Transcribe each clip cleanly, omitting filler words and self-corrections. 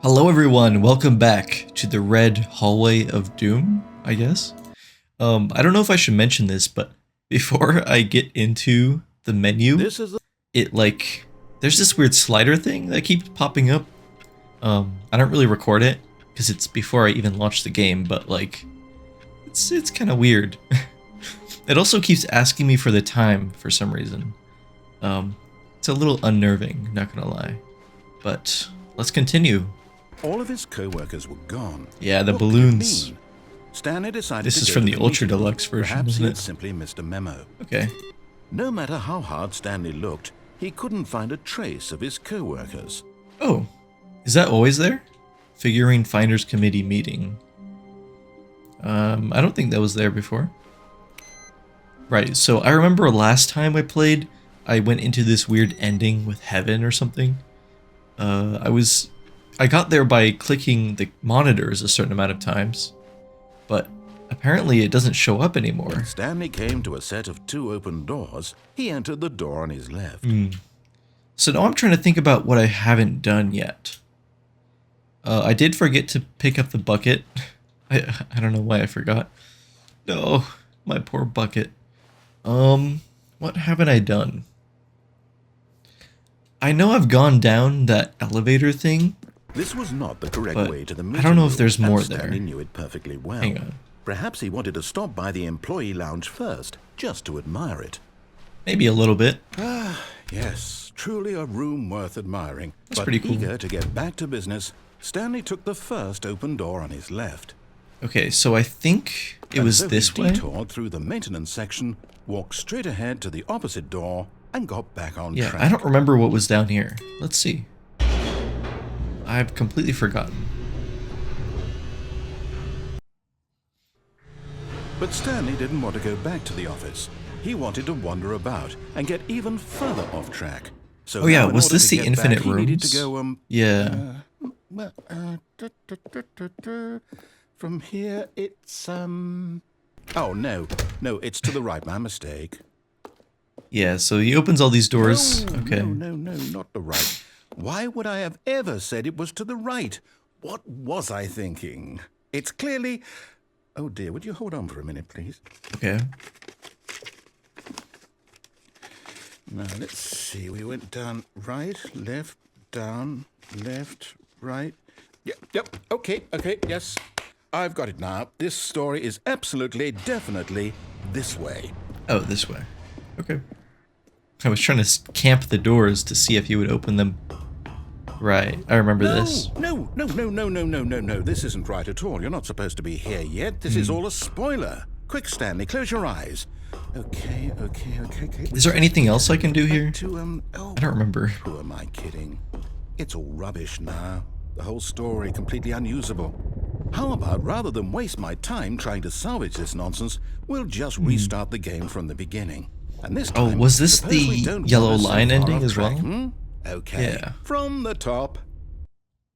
Hello everyone, welcome back to the Red Hallway of Doom, I guess. I don't know if I should mention this, but before I get into the menu, there's this weird slider thing that keeps popping up. I don't really record it, because it's before I even launch the game, but it's kind of weird. It also keeps asking me for the time for some reason. It's a little unnerving, not gonna lie. But let's continue. All of his co-workers were gone. Yeah, the balloons. Stanley decided This is from the Ultra Deluxe version, Perhaps isn't he it? had simply missed a memo. Okay. No matter how hard Stanley looked, he couldn't find a trace of his co-workers. Oh, is that always there? Figurine Finders Committee meeting. I don't think that was there before. Right, so I remember last time I played, I went into this weird ending with heaven or something. I got there by clicking the monitors a certain amount of times, but apparently it doesn't show up anymore. When Stanley came to a set of 2 open doors, he entered the door on his left. So now I'm trying to think about what I haven't done yet. I did forget to pick up the bucket. I don't know why I forgot. No, my poor bucket. What haven't I done? I know I've gone down that elevator thing. This was not the correct way to the meeting I don't know if there's room, more and there. Stanley knew it perfectly well. Hang on. Perhaps he wanted to stop by the employee lounge first, just to admire it. Maybe a little bit. Yes, truly a room worth admiring. That's but pretty cool. Eager to get back to business, Stanley took the first open door on his left. Okay, so I think it was so this he way. detoured through the maintenance section, walked straight ahead to the opposite door, and got back on Yeah, track. I don't remember what was down here. Let's see. I've completely forgotten. But Stanley didn't want to go back to the office. He wanted to wander about and get even further off track. So Oh yeah, now in was order this to the get infinite back, he needed rooms? to go, Yeah. From here, it's, Oh, no, it's to the right, my mistake. Yeah, so he opens all these doors. Okay. No, not the right. Why would I have ever said it was to the right? What was I thinking? It's clearly... Oh dear, would you hold on for a minute, please? Okay. Now, let's see. We went down right, left, down, left, right. Yep, okay, yes. I've got it now. This story is absolutely, definitely this way. Oh, this way. Okay. I was trying to camp the doors to see if you would open them. Right, I remember this. No. This isn't right at all. You're not supposed to be here yet. This is all a spoiler. Quick, Stanley, close your eyes. Okay. Is there anything else I can do here? I I don't remember. Who am I kidding? It's all rubbish now. The whole story completely unusable. How about, rather than waste my time trying to salvage this nonsense, we'll just restart the game from the beginning. And this time, was this suppose we the don't yellow wander so line far ending off as track, well? Okay. Yeah. From the top.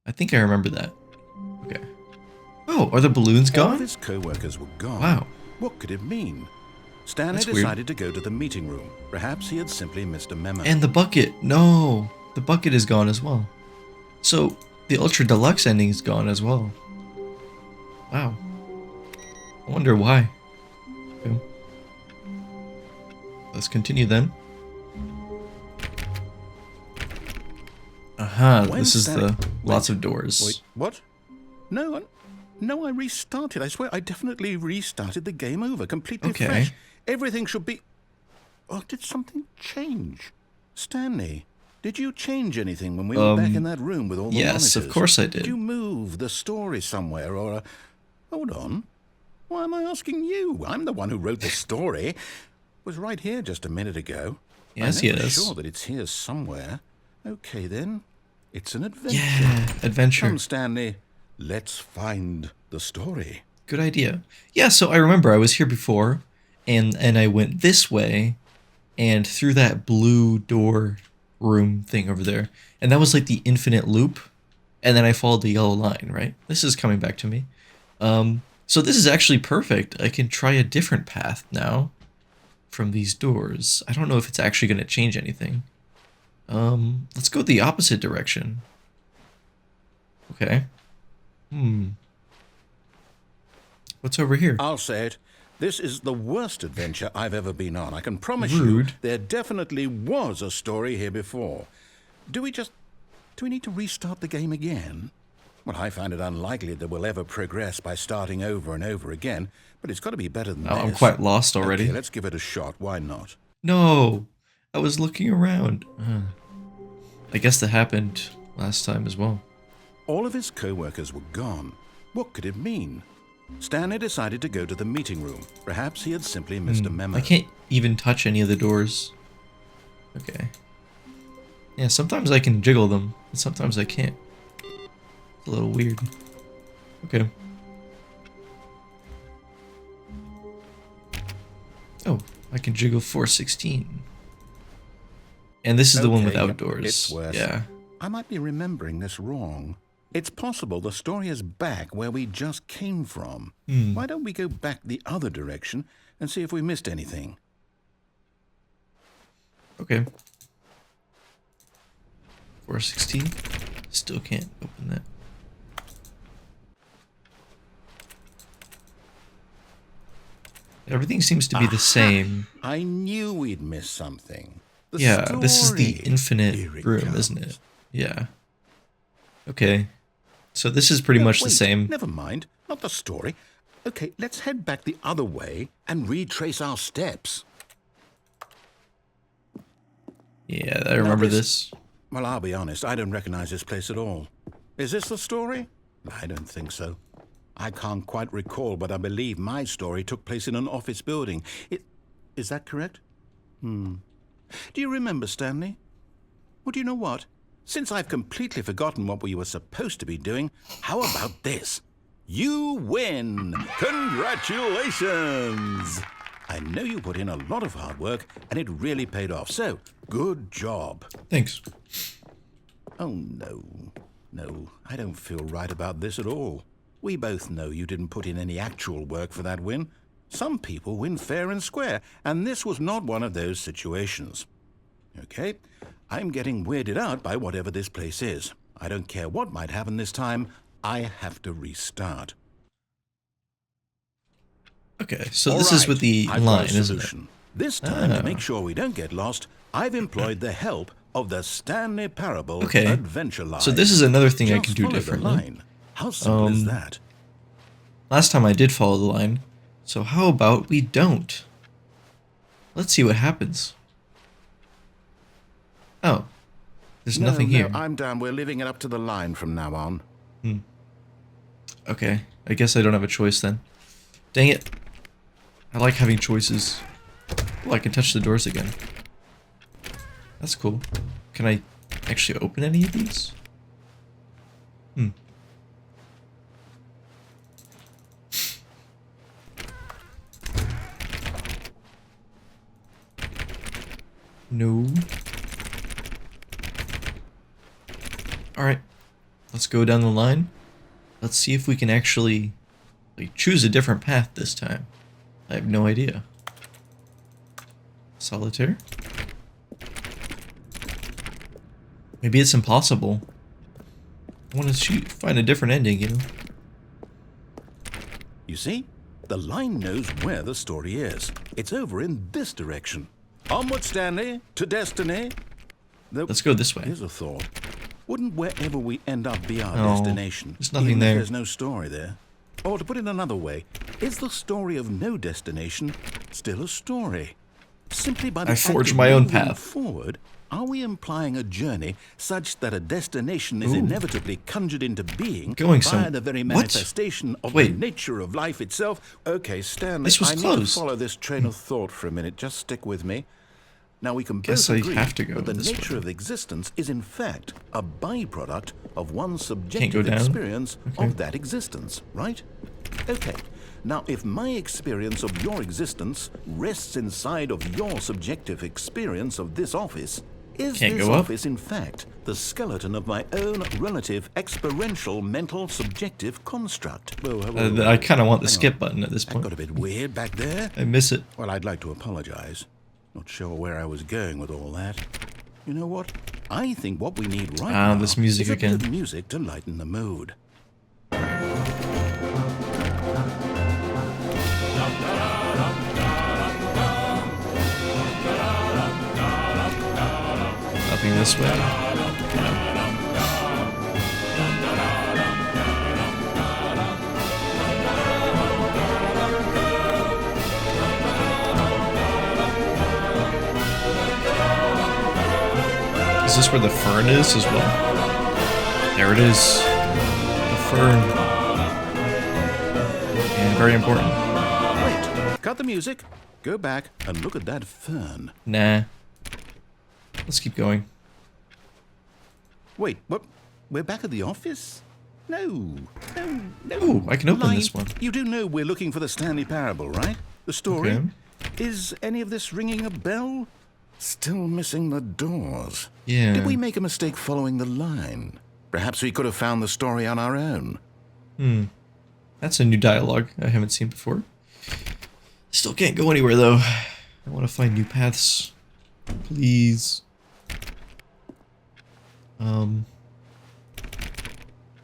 I think I remember that. Okay. Oh, are the balloons All of gone? his co-workers were gone. Wow. What could it mean? Stanley That's weird. decided to go to the meeting room. Perhaps he had simply missed a memo. And the bucket. No, the bucket is gone as well. So the Ultra Deluxe ending is gone as well. Wow. I wonder why. Okay. Let's continue then. When This is Stanley- the lots of doors. Wait, what? No, I restarted. I swear, I definitely restarted the game over, completely Okay. fresh. Everything should be... Oh, did something change? Stanley, did you change anything when we were back in that room with all the yes, monitors? of course I did. Did you move the story somewhere, or... Hold on. Why am I asking you? I'm the one who wrote the story. It was right here just a minute ago. Yes, I'm never yes. sure that it's here somewhere. Okay, then. It's an adventure. Yeah, adventure. Come, Stanley. Let's find the story. Good idea. Yeah, so I remember I was here before, and I went this way, and through that blue door room thing over there, and that was like the infinite loop, and then I followed the yellow line, right? This is coming back to me. So this is actually perfect. I can try a different path now from these doors. I don't know if it's actually going to change anything. Let's go the opposite direction. Okay. What's over here? I'll say it. This is the worst adventure I've ever been on. I can promise Rude. you there definitely was a story here before. Do we need to restart the game again? Well, I find it unlikely that we'll ever progress by starting over and over again, but it's got to be better than this. I'm quite lost already. Okay, let's give it a shot. Why not? No! I was looking around. I guess that happened last time as well. All of his co-workers were gone. What could it mean? Stanley decided to go to the meeting room. Perhaps he had simply missed a memo. I can't even touch any of the doors. Okay. Yeah, sometimes I can jiggle them, and sometimes I can't. It's a little weird. Okay. Oh, I can jiggle 416. And this is the one with outdoors. It's worse. Yeah. I might be remembering this wrong. It's possible the story is back where we just came from. Why don't we go back the other direction and see if we missed anything? Okay. 416. Still can't open that. Everything seems to be the same. I knew we'd miss something. Yeah, this is the story. infinite Here it room, comes. isn't it? Yeah. Okay. So this is pretty much the Wait, same. Never mind, not the story. Okay, let's head back the other way and retrace our steps. Yeah, I remember this. Well, I'll be honest, I don't recognize this place at all. Is this the story? I don't think so. I can't quite recall, but I believe my story took place in an office building. Is that correct? Do you remember, Stanley? Well, do you know what? Since I've completely forgotten what we were supposed to be doing, how about this? You win! Congratulations! I know you put in a lot of hard work, and it really paid off, so good job. Thanks. Oh, no. No, I don't feel right about this at all. We both know you didn't put in any actual work for that win. Some people win fair and square, and this was not one of those situations. Okay, I'm getting weirded out by whatever this place is. I don't care what might happen this time. I have to restart. Okay, so this is with the I've got a line, isn't it? solution. This time, to make sure we don't get lost, I've employed the help of the Stanley Parable Adventure Line. So this is another thing I Just can do follow the differently. line. How simple is that? Last time I did follow the line, so how about we don't? Let's see what happens. Oh, there's nothing here. No, I'm down. We're leaving it up to the line from now on. Okay, I guess I don't have a choice then. Dang it. I like having choices. Oh, I can touch the doors again. That's cool. Can I actually open any of these? No. Alright. Let's go down the line. Let's see if we can actually choose a different path this time. I have no idea. Solitaire? Maybe it's impossible. I want to find a different ending, you know? You see? The line knows where the story is. It's over in this direction. Onward, Stanley, to destiny. Let's go this way. Here's a thought. Wouldn't wherever we end up be our No, destination? there's nothing even if there. There's no story there. Or to put it another way, is the story of no destination still a story? Simply by the I act forged of my own moving path. forward, are we implying a journey such that a destination is inevitably conjured into being Going by the very What? manifestation of the nature of life itself? Okay, Stanley, This was I need close. to follow this train of thought for a minute. Just stick with me. Now, we can Guess both I agree have to go that the this nature way. of existence is, in fact, a byproduct of one's go subjective down? experience Okay. of that existence, right? Okay. Now, if my experience of your existence rests inside of your subjective experience of this office, is Can't this go up? office, in fact, the skeleton of my own relative experiential mental subjective construct? I kind of want the Hang skip on. button at this That point. got a bit weird back there. I miss it. Well, I'd like to apologize. Not sure where I was going with all that. You know what? I think what we need right Ah, now this music is a again. bit of music to lighten the mood. Nothing this way. No. Is this where the fern is as well? There it is. The fern. And very important. Wait, cut the music, go back and look at that fern. Nah. Let's keep going. Wait, what? We're back at the office? No. Oh, I can open Line, this one. You do know we're looking for the Stanley Parable, right? The story? Okay. Is any of this ringing a bell? Still missing the doors. Yeah. Did we make a mistake following the line? Perhaps we could have found the story on our own. That's a new dialogue I haven't seen before. Still can't go anywhere though. I want to find new paths. Please.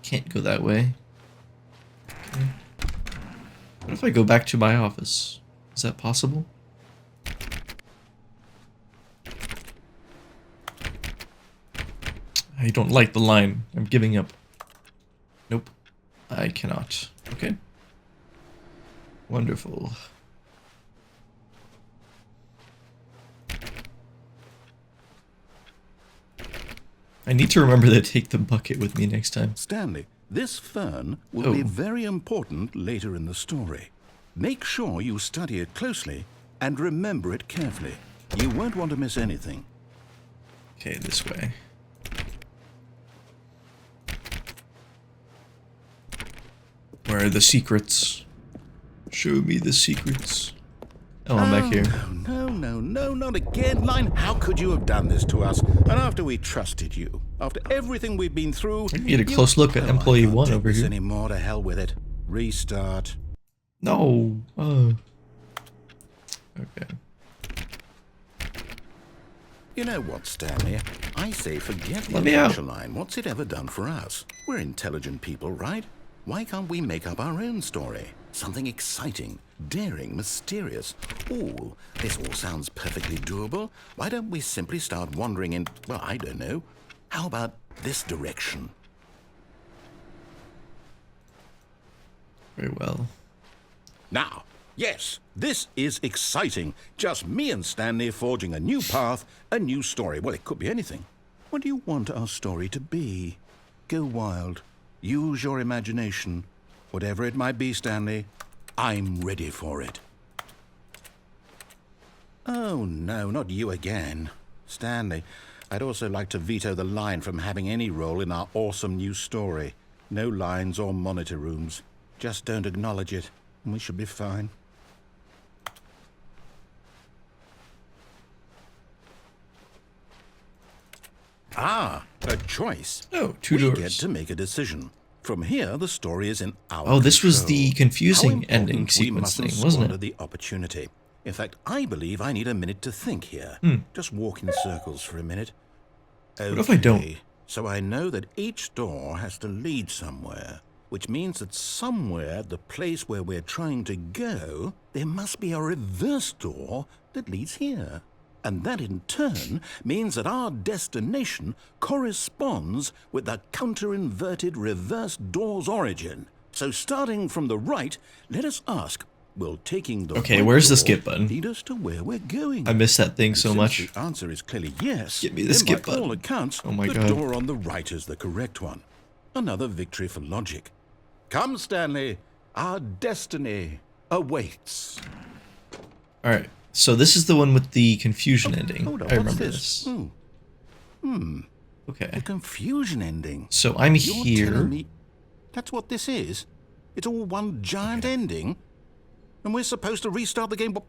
Can't go that way. Okay. What if I go back to my office? Is that possible? I don't like the line. I'm giving up. Nope. I cannot. Okay. Wonderful. I need to remember to take the bucket with me next time. Stanley, this fern will be very important later in the story. Make sure you study it closely and remember it carefully. You won't want to miss anything. Okay, this way. Where are the secrets? Show me the secrets. Oh, I'm back here. No, not again. Line, how could you have done this to us? And after we trusted you, after everything we've been through... I can get a close look at Employee 1 over here. Anymore, to hell with it. Restart. No. Okay. You know what, Stanley? I say forget the Let me out. adventure line. What's it ever done for us? We're intelligent people, right? Why can't we make up our own story? Something exciting, daring, mysterious. Ooh, this all sounds perfectly doable. Why don't we simply start wandering in, well, I don't know. How about this direction? Very well. Now, yes, this is exciting. Just me and Stanley forging a new path, a new story. Well, it could be anything. What do you want our story to be? Go wild. Use your imagination. Whatever it might be, Stanley, I'm ready for it. Oh, no, not you again. Stanley, I'd also like to veto the line from having any role in our awesome new story. No lines or monitor rooms. Just don't acknowledge it, and we should be fine. Ah, a choice. Oh, two We doors. get to make a decision. From here, the story is in our Oh, this was control. the How confusing important ending we sequence mustn't thing, wasn't squander it? the opportunity. In fact, I believe I need a minute to think here. Just walk in circles for a minute. What if I don't? Okay, so I know that each door has to lead somewhere, which means that somewhere, the place where we're trying to go, there must be a reverse door that leads here. And that in turn means that our destination corresponds with the counter-inverted reverse door's origin. So starting from the right, let us ask, will taking the Okay, right where's the door skip button? lead us to where we're going? I miss that thing so Since much. the answer is clearly yes, Give me the then skip by all button. accounts, Oh my the God. door on the right is the correct one. Another victory for logic. Come, Stanley, our destiny awaits. Alright, so this is the one with the confusion ending. Hold on, I what's remember this? this. Okay. The confusion ending. So I'm You're here. telling me that's what this is? It's all one giant ending? And we're supposed to restart the game, what,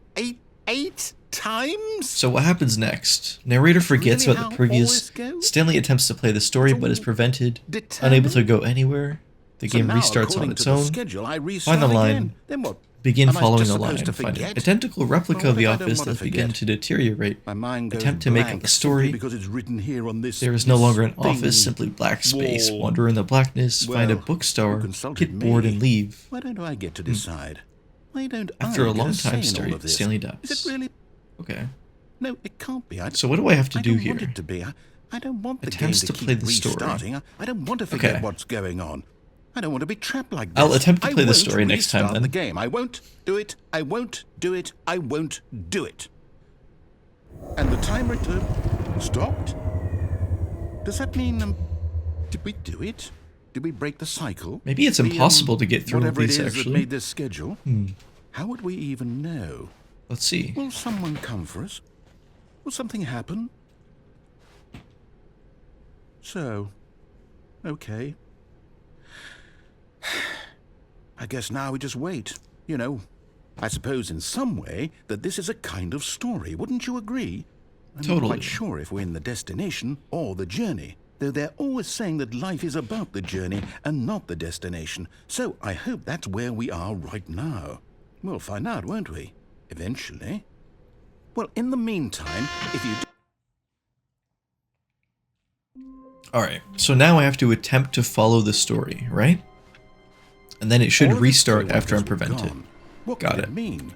eight times? So what happens next? Narrator forgets Really about how the all previous. this goes? Stanley attempts to play the story It's but is all prevented. determined? Unable to go anywhere. The So game now, restarts on according its to the own. schedule, I restart Find the line. again. Then what? Begin Am I following just the supposed line. to Find an forget? identical replica Well, of the what if I don't office want to that began forget? to deteriorate. My mind goes Attempt to make up blank a simply story. because it's written here on this. There is no this longer an thing, office, simply black space. wall. Wander in the blackness, find a Well, bookstore, you consulted get bored me. and leave. Why don't I get to decide? Why don't After I a get long say time, in all of this? Stanley Is dies. it really? Okay. No, it can't be. So what do I have to I do don't here? want it to be. I don't want the Attempts game to to play keep the story. restarting. I don't want to forget Okay. what's going on. I don't want to be trapped like this. I'll attempt to play the won't story next time, restart then. the game. I won't do it. I won't do it. I won't do it. And the timer stopped? Does that mean, did we do it? Did we break the cycle? Maybe it's impossible to get through whatever these, it is actually. that made this schedule. How would we even know? Let's see. Will someone come for us? Will something happen? So, okay. I guess now we just wait. You know, I suppose in some way that this is a kind of story. Wouldn't you agree? I'm not Totally. quite sure if we're in the destination or the journey, though they're always saying that life is about the journey and not the destination. So I hope that's where we are right now. We'll find out, won't we? Eventually. Well, in the meantime, if you... Alright, so now I have to attempt to follow the story, right? And then it should All of the restart story after I'm were prevented. gone. What Got could it. mean?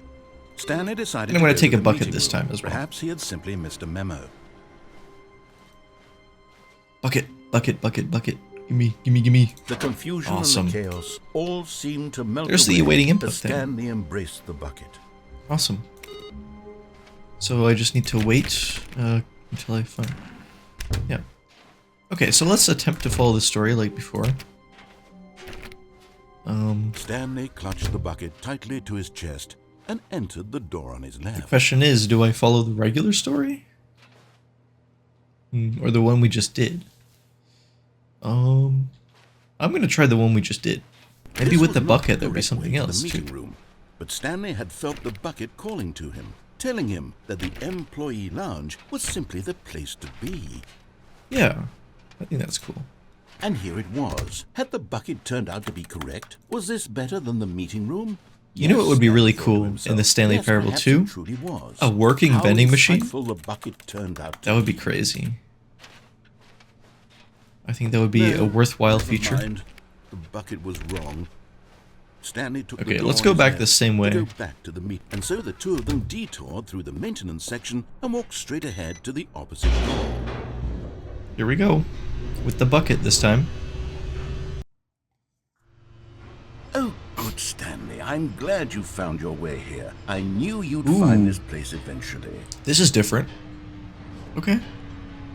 Stanley decided And I'm gonna go take to a the bucket meeting this room. time as well. Perhaps he had simply missed a memo. Bucket, bucket, bucket, bucket. Gimme, gimme, gimme. The confusion Awesome. and the chaos all seemed to melt There's away the awaiting input as thing. Stanley embraced the bucket. Awesome. So I just need to wait until I find... Yeah. Okay, so let's attempt to follow the story like before. Stanley clutched the bucket tightly to his chest and entered the door on his The left. question is, do I follow the regular story? Or the one we just did? I'm gonna try the one we just did. Maybe This with was the not bucket the there'll be correct something way to the else meeting too. room, but Stanley had felt the bucket calling to him, telling him that the employee lounge was simply the place to be. Yeah, I think that's cool. And here it was. Had the bucket turned out to be correct? Was this better than the meeting room? You know what would be Stanley really thought to cool himself. in the Stanley Yes, Parable perhaps 2? it truly was. A working How vending machine? insightful the bucket turned out to That would be be. crazy. I think that would be a worthwhile Never feature. mind. The bucket was wrong. Stanley took the Okay, door let's on go his back left the same to way. go back to the meet, and so the two of them detoured through the maintenance section and walked straight ahead to the opposite door. Here we go. With the bucket this time. Oh, good Stanley. I'm glad you found your way here. I knew you'd find this place eventually. This is different. Okay.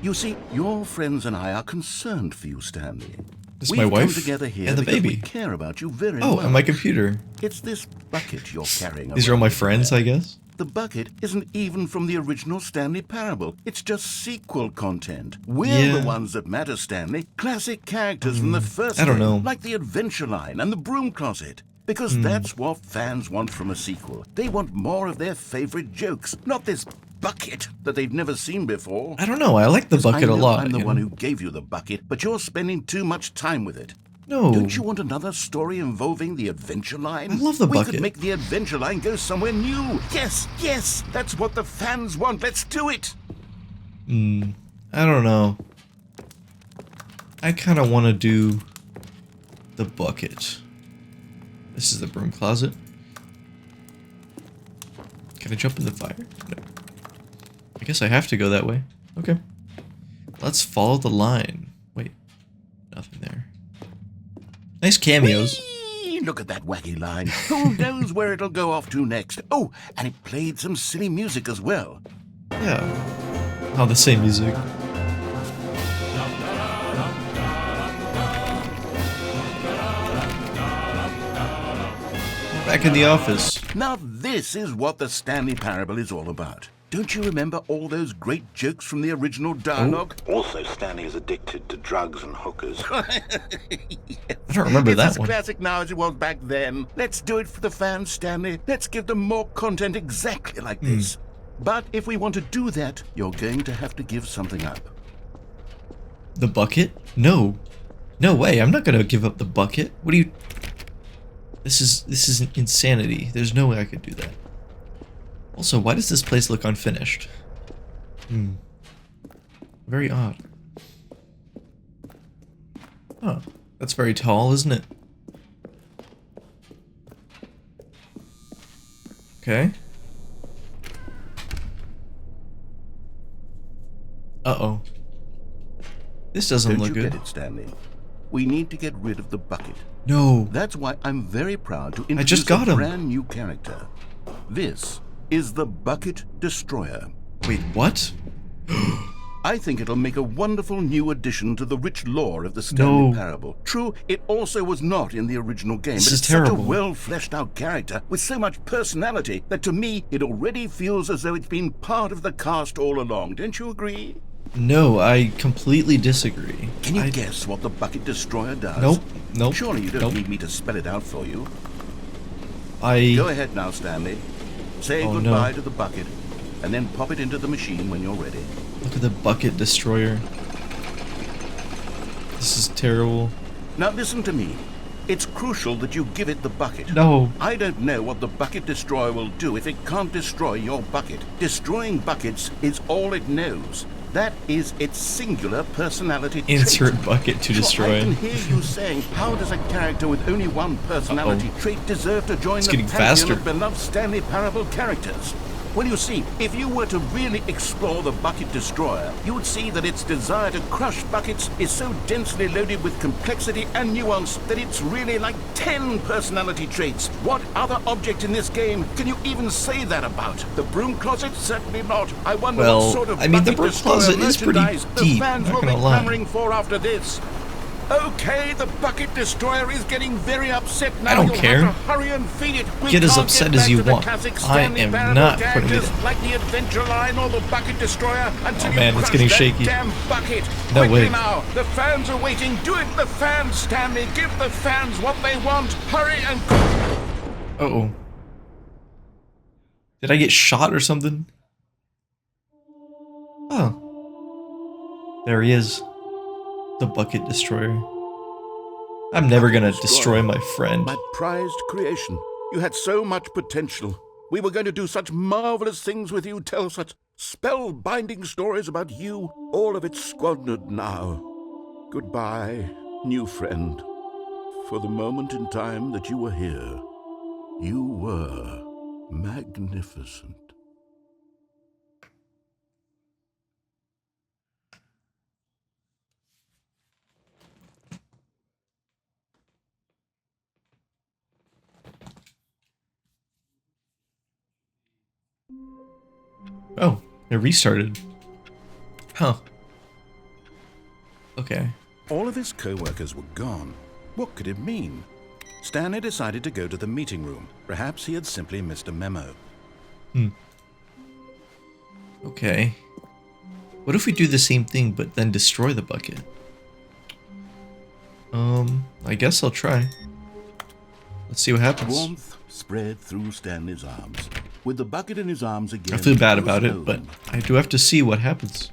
You see, your friends and I are concerned for you, Stanley. This is We've my wife come together here and the because we baby. care about you very Oh, much. and my computer. It's this bucket you're carrying These are all around my with you friends, there. I guess. The bucket isn't even from the original Stanley Parable. It's just sequel content. We're Yeah. the ones that matter, Stanley. Classic characters from the first I don't game, know. like the Adventure Line and the Broom Closet. Because that's what fans want from a sequel. They want more of their favorite jokes, not this bucket that they've never seen before. I don't know. I like the bucket I know a lot. I'm the you one know? who gave you the bucket, but you're spending too much time with it. No. Don't you want another story involving the Adventure Line? I love the We bucket. could make the Adventure Line go somewhere new. Yes, yes, that's what the fans want. Let's do it. I don't know. I kind of want to do the bucket. This is the broom closet. Can I jump in the fire? No. I guess I have to go that way. Okay. Let's follow the line. Wait. Nothing there. Nice cameos. Whee! Look at that wacky line. Who knows where it'll go off to next? Oh, and it played some silly music as well. Yeah. Oh, the same music. Back in the office. Now this is what the Stanley Parable is all about. Don't you remember all those great jokes from the original dialogue? Also, Stanley is addicted to drugs and hookers. I don't remember It's that as one. classic now as it was back then. Let's do it for the fans, Stanley. Let's give them more content exactly like this. But if we want to do that, you're going to have to give something up. The bucket? No. No way. I'm not going to give up the bucket. What do you... This is insanity. There's no way I could do that. Also, why does this place look unfinished? Very odd. Oh, that's very tall, isn't it? Okay. Uh-oh. This doesn't look good. Don't you get it, Stanley? We need to get rid of the bucket. No. That's why I'm very proud to introduce I just got a him. brand new character. This is the Bucket Destroyer. Wait, what? I think it'll make a wonderful new addition to the rich lore of the Stanley Parable. True, it also was not in the original game, but it's such a well-fleshed-out character with so much personality that to me it already feels as though it's been part of the cast all along. Don't you agree? No, I completely disagree. Can you guess what the Bucket Destroyer does? Nope. Surely you don't need me to spell it out for you. Go ahead now, Stanley. Say goodbye to the bucket, and then pop it into the machine when you're ready. Look at the Bucket Destroyer. This is terrible. Now listen to me. It's crucial that you give it the bucket. No. I don't know what the Bucket Destroyer will do if it can't destroy your bucket. Destroying buckets is all it knows. That is its singular personality trait. Insert bucket to destroy. I can hear you saying, how does a character with only one personality trait deserve to join the pantheon of beloved Stanley Parable characters? Well, you see, if you were to really explore the Bucket Destroyer, you would see that its desire to crush buckets is so densely loaded with complexity and nuance that it's really like 10 personality traits. What other object in this game can you even say that about? The broom closet? Certainly not. I wonder what sort of the broom closet is pretty deep, the fans will be clamoring for after this. Okay, the Bucket Destroyer is getting very upset now. I don't care. Have to hurry and feed it. Get as upset as you want. I am not putting it in. Like the Adventure Line or the Bucket Destroyer until it's getting shaky. Damn bucket. No way. Now, the fans are waiting. Do it, the fans, Stanley. Give the fans what they want. Hurry and. Uh-oh. Did I get shot or something? Oh. There he is. The Bucket Destroyer. I'm never gonna destroy my friend. My prized creation. You had so much potential. We were going to do such marvelous things with you, tell such spell-binding stories about you. All of it squandered now. Goodbye, new friend. For the moment in time that you were here, you were magnificent. Oh, it restarted. Huh. Okay. All of his co-workers were gone. What could it mean? Stanley decided to go to the meeting room. Perhaps he had simply missed a memo. Okay. What if we do the same thing but then destroy the bucket? I guess I'll try. Let's see what happens. Warmth spread through Stanley's arms. With the bucket in his arms again, I feel bad about it, but I do have to see what happens.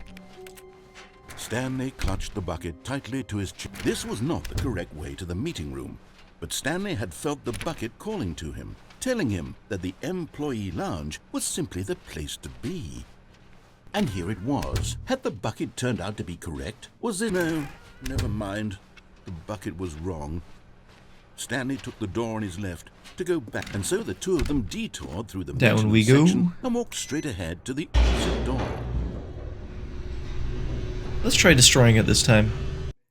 Stanley clutched the bucket tightly to his chest. This was not the correct way to the meeting room, but Stanley had felt the bucket calling to him, telling him that the employee lounge was simply the place to be. And here it was. Had the bucket turned out to be correct? Was it? No, never mind. The bucket was wrong. Stanley took the door on his left to go back, and so the two of them detoured through the down we go section and walked straight ahead to the opposite door. Let's try destroying it this time.